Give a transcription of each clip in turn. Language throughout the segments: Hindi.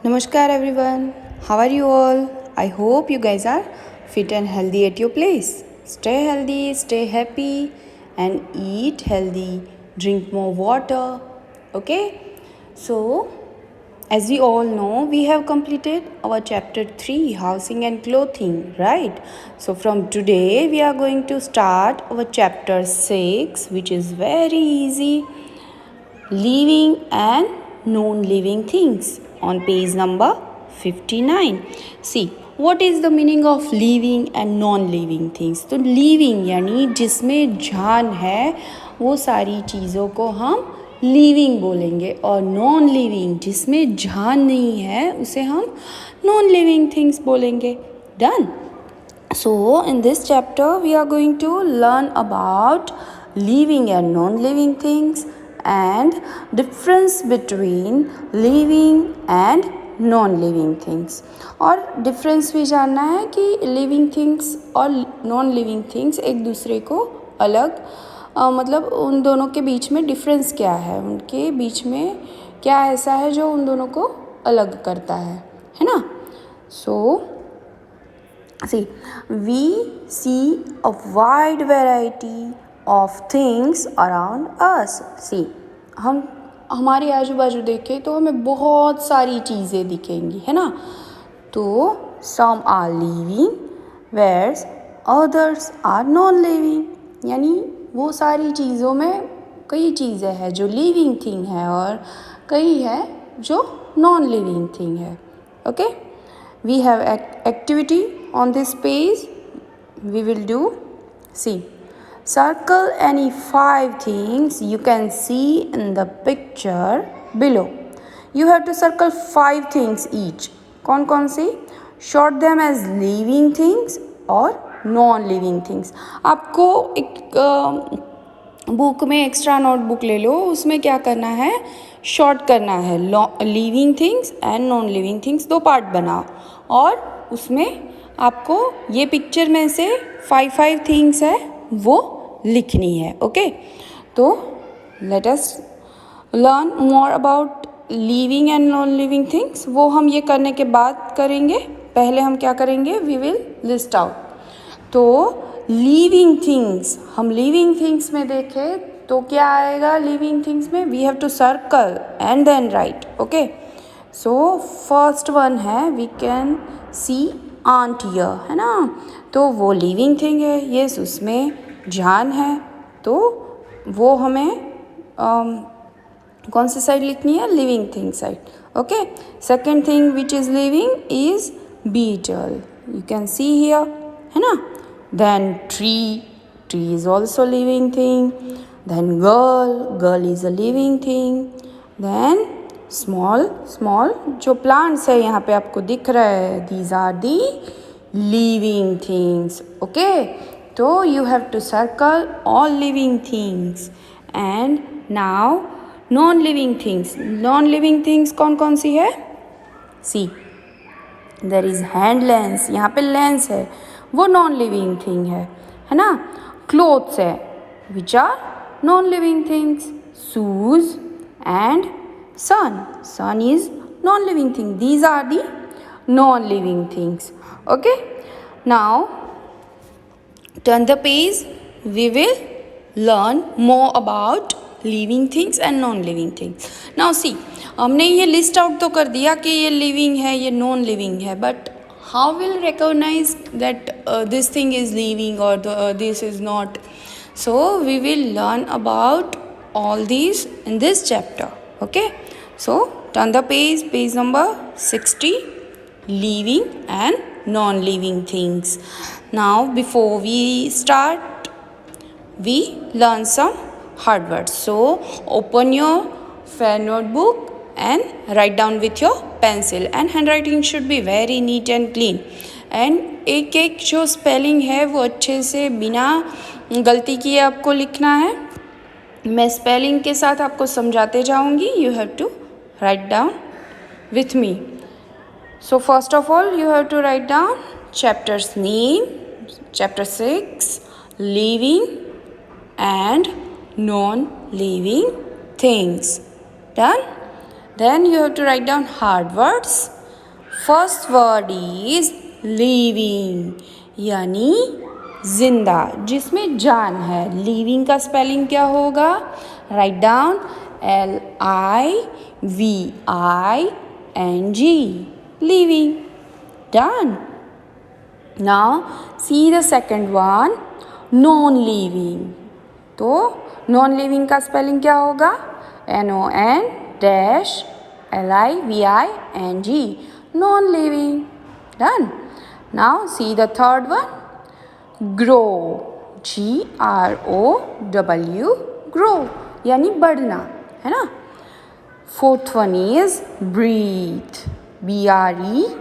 Namaskar everyone. How are you all? I hope you guys are fit and healthy at your place. Stay healthy, stay happy and eat healthy. Drink more water. Okay? So, as we all know, we have completed our chapter 3 housing and clothing, right? So from today we are going to start our chapter 6, which is very easy, living and non-living things, on page number 59. See, what is the meaning of living and non-living things? तो living यानी जिसमें जान है वो सारी चीज़ों को हम लिविंग बोलेंगे, और नॉन लिविंग जिसमें जान नहीं है उसे हम नॉन लिविंग थिंग्स बोलेंगे. Done. So in this chapter we are going to learn about living and non-living things and difference between living and non-living things. और डिफरेंस भी जानना है कि लिविंग थिंग्स और नॉन लिविंग थिंग्स एक दूसरे को अलग मतलब उन दोनों के बीच में डिफरेंस क्या है, उनके बीच में क्या ऐसा है जो उन दोनों को अलग करता है ना. सो see, we see a wide variety of things around us. See, हम हमारे आजू बाजू देखें तो हमें बहुत सारी चीज़ें दिखेंगी, है ना. तो some are living whereas others are non-living. यानी वो सारी चीज़ों में कई चीज़ें हैं जो लिविंग थिंग है और कई है जो नॉन लिविंग थिंग है. Okay, we have activity on this page. We will do, see, circle any 5 things you can see in the picture below. You have to circle 5 things each. कौन कौन सी? Short them as living things और नॉन लिविंग थिंग्स. आपको एक बुक में एक्स्ट्रा नोटबुक ले लो, उसमें क्या करना है, शॉर्ट करना है living things and non living things, 2 part बनाओ और उसमें आपको ये पिक्चर में से 5 थिंग्स है वो लिखनी है. ओके, तो let us learn more about living and non living things. वो हम ये करने के बाद करेंगे. पहले हम क्या करेंगे, वी विल लिस्ट आउट. तो लिविंग थिंग्स, हम लिविंग थिंग्स में देखें तो क्या आएगा लिविंग थिंग्स में, we have to circle and then write. Okay, so first one है, we can see ant here, है ना. तो वो लिविंग थिंग है, यस, उसमें जान है, तो वो हमें कौन सी साइड लिखनी है, living thing side. Okay, second thing which is living is beetle, you can see here, है ना. Then tree is also living thing. Then girl is a living thing. Then small जो प्लांट्स है यहाँ पे आपको दिख रहा है, these are the living things. Okay, तो you have to circle all living things. And now non living things. Non living things कौन कौन सी है, सी, देयर इज हैंड लेंस, यहाँ पे लेंस है, वो नॉन लिविंग थिंग है ना. क्लोथ्स है which are non living things. Shoes and sun is non-living thing. These are the non-living things. Okay, now turn the page. We will learn more about living things and non-living things. Now see, हमने ये लिस्ट आउट तो कर दिया कि ये लिविंग है, ये नॉन लिविंग है, but how will recognize that this thing is living or this is not. So we will learn about all these in this chapter. Okay, so turn the page number 60, living and non-living things. Now before we start, we learn some hard words. So open your fair notebook and write down with your pencil, and handwriting should be very neat and clean. And एक एक जो स्पेलिंग है वो अच्छे से बिना गलती किए आपको लिखना है. मैं स्पेलिंग के साथ आपको समझाते जाऊंगी. You have to write down with me. So first of all you have to write down chapters name, chapter 6, living and non living things. Done. Then you have to write down hard words. First word is living, यानी जिंदा, जिसमें जान है. लिविंग का स्पेलिंग क्या होगा? Write down LIVING, living. Done. Now see the second one, non-living. तो non-living का स्पेलिंग क्या होगा? NON-LIVING, non-living. Done. Now see the third one, grow, GROW, grow, यानी बढ़ना, है ना. Fourth one is breathe, BREATHE,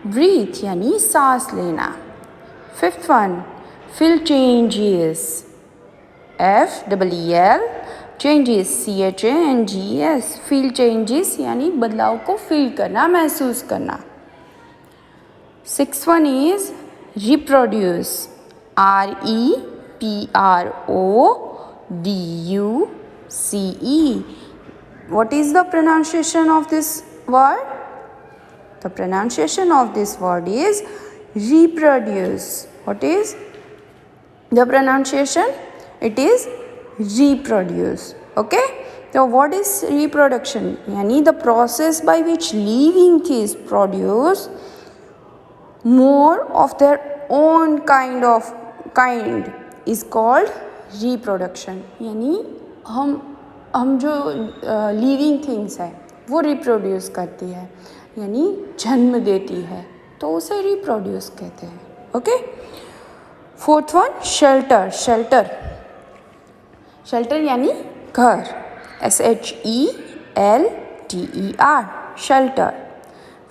breathe यानी सांस लेना. Fifth one, feel changes, FEEL, changes, CHANGES, feel changes यानी बदलाव को फील करना, महसूस करना. Sixth one is reproduce, REPRODUCE. What is the pronunciation of this word? The pronunciation of this word is reproduce. What is the pronunciation? It is reproduce. Okay. So what is reproduction? यानी the process by which living things produce more of their own kind is called reproduction. यानी हम जो लिविंग थिंग्स है वो रिप्रोड्यूस करती है, यानी जन्म देती है, तो उसे रिप्रोड्यूस कहते हैं. Okay. Fourth one shelter, shelter यानी घर, SHELTER, शेल्टर.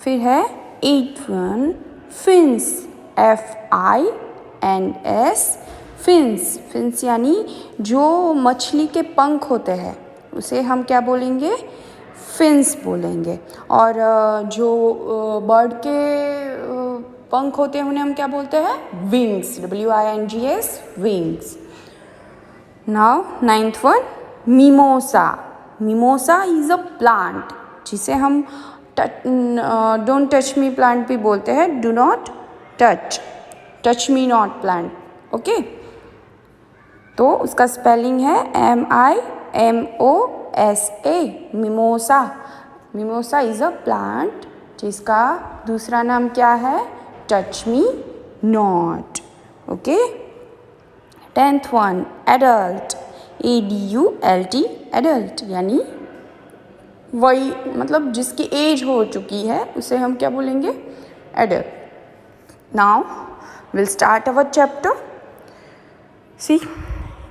फिर है eighth one fins, FINS, fins यानी जो मछली के पंख होते हैं उसे हम क्या बोलेंगे? फिन्स बोलेंगे. और जो बर्ड के पंख होते हैं उन्हें हम क्या बोलते हैं? Wings, WINGS, wings. Now ninth one mimosa, mimosa is a plant जिसे हम डोंट टच मी प्लांट भी बोलते हैं. Do not touch me not plant. Okay. तो उसका स्पेलिंग है MIMOSA, mimosa. Mimosa is a plant जिसका दूसरा नाम क्या है? Touch me not. Okay. Tenth one adult, ADULT, adult यानी वही, मतलब जिसकी एज हो चुकी है उसे हम क्या बोलेंगे? Adult. Now will start our chapter. See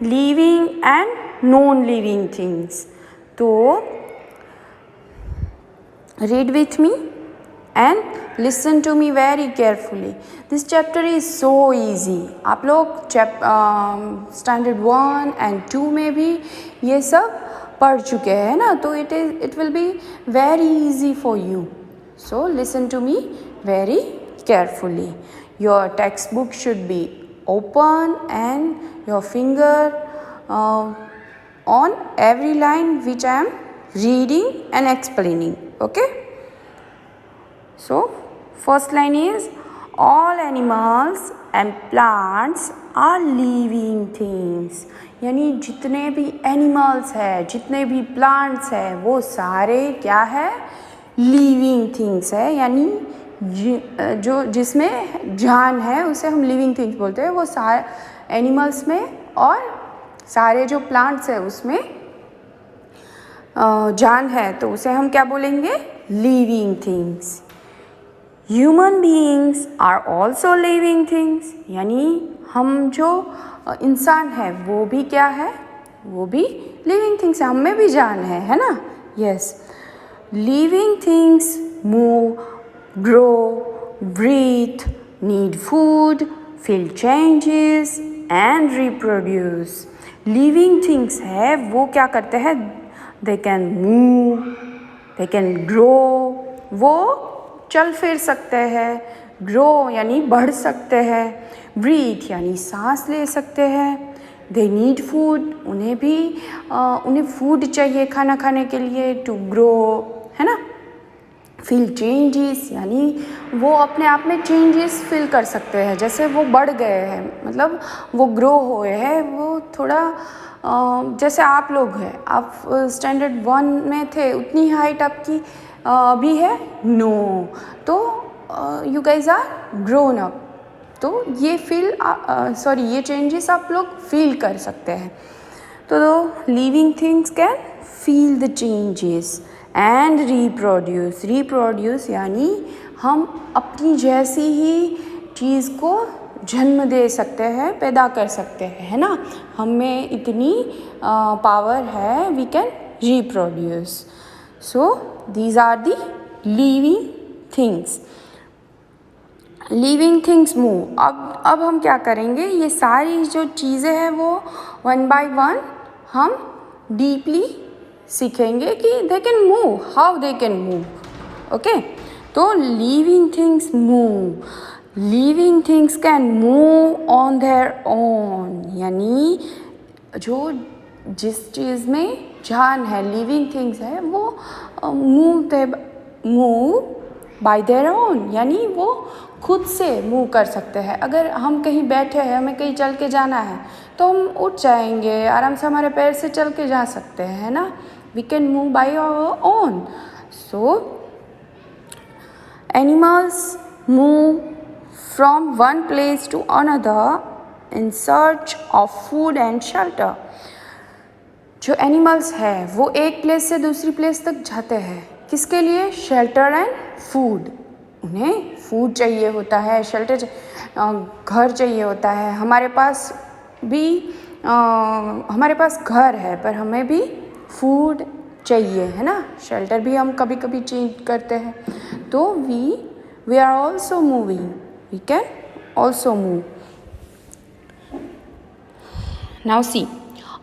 living and non living things. तो read with me and listen to me very carefully. This chapter is so easy. आप लोग स्टैंडर्ड 1 and 2 में भी ये सब पढ़ चुके हैं ना, तो it will be very easy for you. So listen to me very carefully. Your textbook should be open and your finger on every line which I am reading and explaining. Okay. So first line is all animals and plants are living things. यानी जितने भी एनिमल्स है, जितने भी प्लांट्स है, वो सारे क्या है? लिविंग थिंग्स है. यानी जो जिसमें जान है उसे हम लिविंग थिंग्स बोलते हैं. वो सारे एनिमल्स में और सारे जो प्लांट्स है उसमें जान है, तो उसे हम क्या बोलेंगे? Living things. Human beings are also living things. यानी हम जो इंसान है वो भी क्या है? वो भी लिविंग थिंग्स है. हम में भी जान है ना. Yes. Living things move, grow, breathe, need food, feel changes and reproduce. Living things है वो क्या करते हैं? They can move, they can grow, वो चल फिर सकते हैं. ग्रो यानी बढ़ सकते हैं. ब्रीथ यानी सांस ले सकते हैं. दे नीड फूड, उन्हें फूड चाहिए खाना खाने के लिए, टू ग्रो, है ना। फील चेंजेस यानी वो अपने आप में चेंजेस फील कर सकते हैं, जैसे वो बढ़ गए हैं, मतलब वो ग्रो हुए हैं, वो थोड़ा जैसे आप लोग हैं, आप स्टैंडर्ड 1 में थे, उतनी हाइट आपकी अभी है नो, तो you guys are grown up, तो ये चेंजेस आप लोग फील कर सकते हैं। तो living things can feel the changes and reproduce यानी हम अपनी जैसी ही चीज़ को जन्म दे सकते हैं, पैदा कर सकते हैं, है ना। हमें इतनी पावर है, we can reproduce. So these are the living things. Living things move. अब हम क्या करेंगे, ये सारी जो चीज़ें हैं वो 1 by 1 हम डीपली सीखेंगे कि they can move, how they can move, okay. तो living things move, living things can move on their own, यानी जो जिस चीज़ में जान है, लिविंग थिंग्स है, वो मूव बाय देयर ओन, यानी वो खुद से मूव कर सकते हैं। अगर हम कहीं बैठे हैं, हमें कहीं चल के जाना है, तो हम उठ जाएंगे, आराम से हमारे पैर से चल के जा सकते हैं, है ना। We can move by our own. So animals move from one place to another in search of food and shelter. जो एनिमल्स है वो एक प्लेस से दूसरी प्लेस तक जाते हैं, किसके लिए, शेल्टर एंड फूड। उन्हें फूड चाहिए होता है, शेल्टर घर चाहिए होता है। हमारे पास घर है, पर हमें भी फूड चाहिए, है ना। शेल्टर भी हम कभी कभी चेंज करते हैं। तो we are also moving, we can also move. Now see,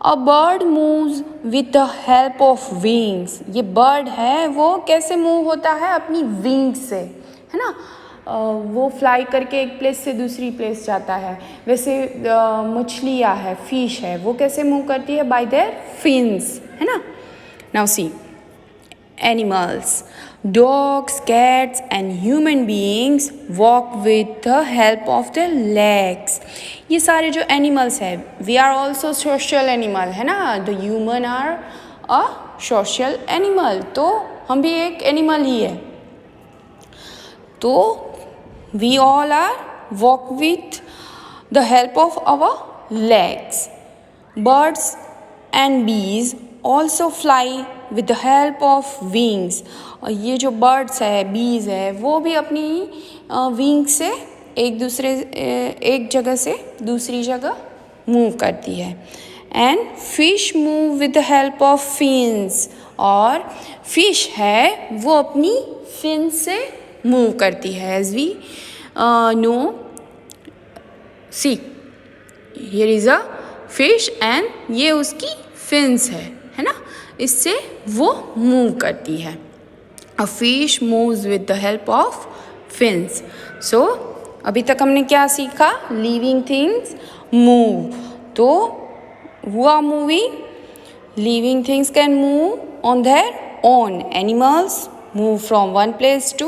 a bird moves with the help of wings. ये बर्ड है, वो कैसे मूव होता है, अपनी विंग्स से, है ना। वो फ्लाई करके एक प्लेस से दूसरी प्लेस जाता है। वैसे मछलियाँ है, फिश है, वो कैसे मूव करती है, बाय देयर फिन्स, है ना। Now see, animals, dogs, cats and human beings walk with the help of the legs. ये सारे जो एनिमल्स हैं, we are also social animal, है ना। The human are a social animal, तो हम भी एक एनिमल ही है। तो we all are walk with the help of our legs. Birds and bees also fly with the help of wings. और ये जो birds है, bees है, वो भी अपनी wings से एक जगह से दूसरी जगह move करती है। And fish move with the help of fins. और fish है, वो अपनी fins से मूव करती है, as we know. See, here is a fish and ये उसकी फिन्स है ना, इससे वो मूव करती है। A fish moves with the help of fins. So अभी तक हमने क्या सीखा, लिविंग थिंग्स मूव, तो हुआ moving, living things can move on their own. Animals move from one place to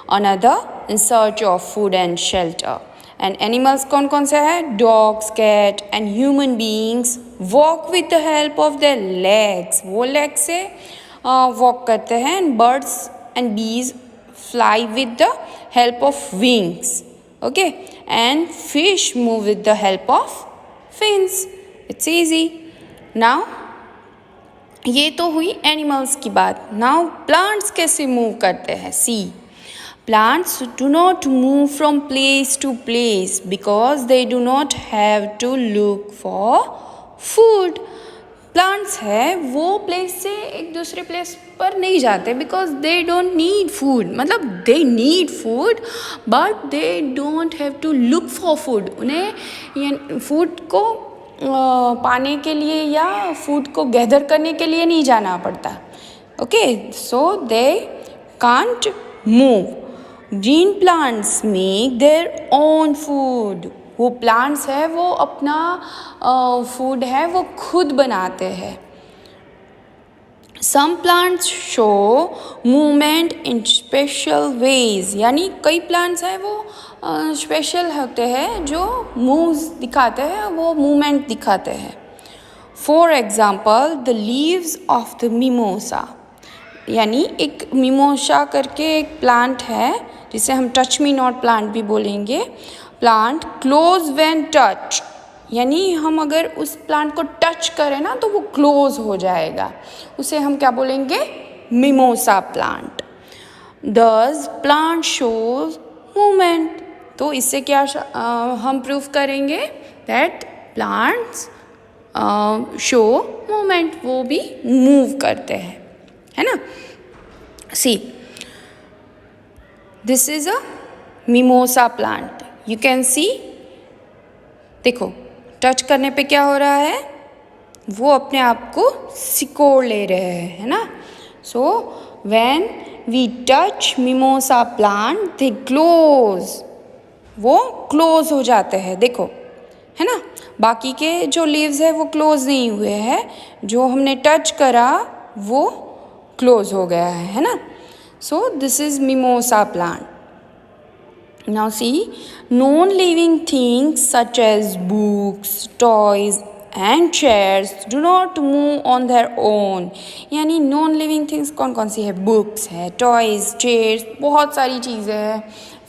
another in search of food and shelter. And animals कौन से हैं, dogs, cat and human beings walk with the help of their legs. वो legs से walk करते हैं। And birds and bees fly with the help of wings. Okay, and fish move with the help of fins. It's easy. Now ये तो हुई एनिमल्स की बात। नाउ प्लांट्स कैसे मूव करते हैं। See, plants do not move from place to place because they do not have to look for food. Plants है वो प्लेस से एक दूसरे प्लेस पर नहीं जाते because they don't need food, मतलब they need food but they don't have to look for food. उन्हें फूड को पाने के लिए या फूड को गैदर करने के लिए नहीं जाना पड़ता। Okay, so they can't move. Green plants make their own food. वो प्लांट्स है वो अपना फूड है वो खुद बनाते हैं. Some plants show movement in special ways. यानी कई plants हैं वो स्पेशल होते हैं जो मूव्स दिखाते हैं, वो मूवमेंट दिखाते हैं. For example the leaves of the mimosa. यानी एक मिमोसा करके एक प्लांट है जिसे हम टच मी नॉट प्लांट भी बोलेंगे. प्लांट क्लोज व्हेन टच, यानी हम अगर उस प्लांट को टच करें ना तो वो क्लोज हो जाएगा, उसे हम क्या बोलेंगे, मिमोसा प्लांट. दस प्लांट शोज मूवमेंट. तो इससे क्या हम प्रूव करेंगे दैट प्लांट्स शो मूवमेंट, वो भी मूव करते हैं, है ना. See this is a mimosa plant. You can सी, देखो टच करने पे क्या हो रहा है, वो अपने आप को सिकोड़ ले रहे हैं, है ना. So when we touch mimosa plant they close, वो क्लोज हो जाते हैं, देखो, है ना. बाकी के जो लीव्स है वो क्लोज नहीं हुए हैं, जो हमने टच करा वो क्लोज हो गया है ना. So this is mimosa plant. Now see, non-living things such as books, toys and chairs do not move on their own. यानी non-living things कौन कौन सी है, बुक्स है, टॉयज़, चेयर्स, बहुत सारी चीज़ें हैं,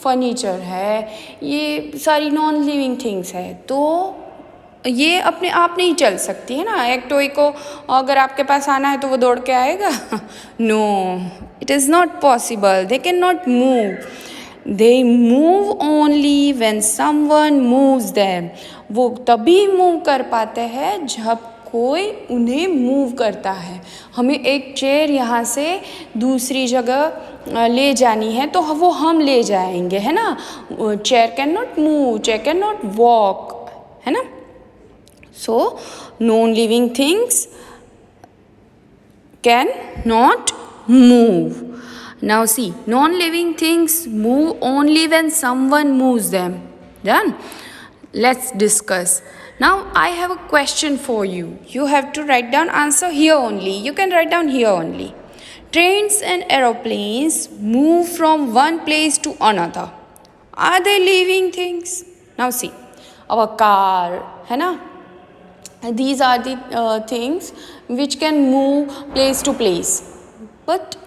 फर्नीचर है, ये सारी non-living things है. तो ये अपने आप नहीं चल सकती है ना. एक टॉय को अगर आपके पास आना है तो वो दौड़ के आएगा, no, it is not possible. They can not move. They move only when someone moves them. वो तभी मूव कर पाते हैं जब कोई उन्हें मूव करता है. हमें एक चेयर यहाँ से दूसरी जगह ले जानी है तो वो हम ले जाएंगे, है ना. Chair can not move, chair can not walk, है ना. So non living things can not move. Now see, non-living things move only when someone moves them. Done? Let's discuss. Now I have a question for you. You have to write down answer here only. You can write down here only. Trains and aeroplanes move from one place to another. Are they living things? Now see, our car, है ना? These are the things which can move place to place. But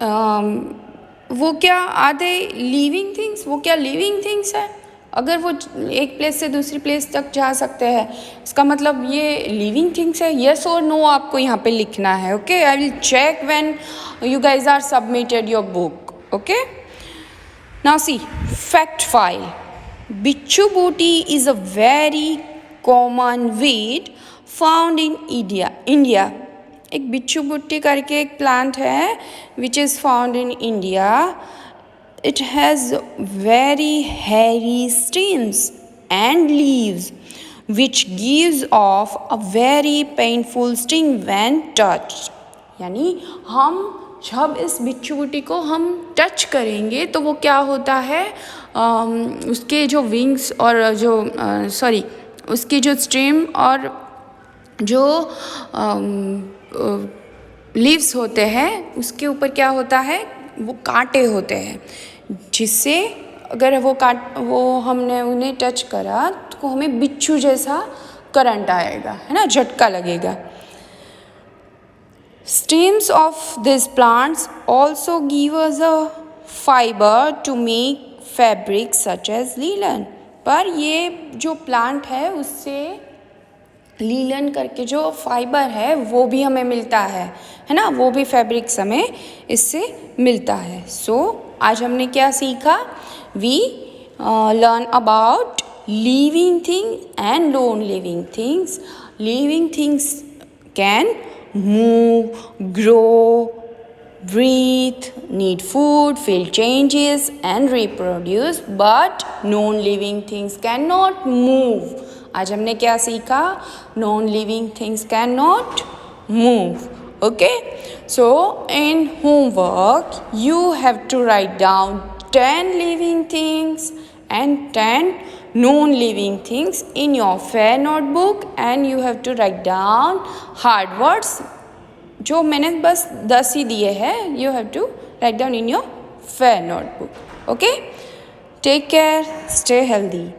वो क्या आधे लिविंग थिंग्स, वो क्या लिविंग थिंग्स है? अगर वो एक प्लेस से दूसरी प्लेस तक जा सकते हैं इसका मतलब ये लिविंग थिंग्स है. येस और नो आपको यहाँ पे लिखना है. Okay, I will check when you guys are submitted your book. Okay, now see fact file. Bichhu buti is a very common weed found in India. एक बिच्छू बुट्टी करके एक प्लांट है which is found in India. It has very hairy stems and leaves which gives off a very painful sting when touched. यानी हम जब इस बिच्छू बुट्टी को हम टच करेंगे तो वो क्या होता है, उसके जो विंग्स और जो उसकी जो स्टेम और जो लीव्स होते हैं उसके ऊपर क्या होता है, वो कांटे होते हैं, जिससे अगर वो हमने उन्हें टच करा तो हमें बिच्छू जैसा करंट आएगा, है ना, झटका लगेगा. Stems of these plants also give us a fiber to make fabric such as linen. पर ये जो प्लांट है उससे लीलन करके जो फाइबर है वो भी हमें मिलता है ना, वो भी फैब्रिक्स हमें इससे मिलता है. सो आज हमने क्या सीखा, we learn about living things and non living things. Living things can move, grow, breathe, need food, feel changes and reproduce, but non-living things cannot move. आज हमने क्या सीखा, non-living things cannot move. Okay, so in homework you have to write down 10 living things and 10 known living things in your fair notebook and you have to write down hard words. जो मैंने बस 10 ही दिए हैं, you have to write down in your fair notebook. Okay? Take care, stay healthy.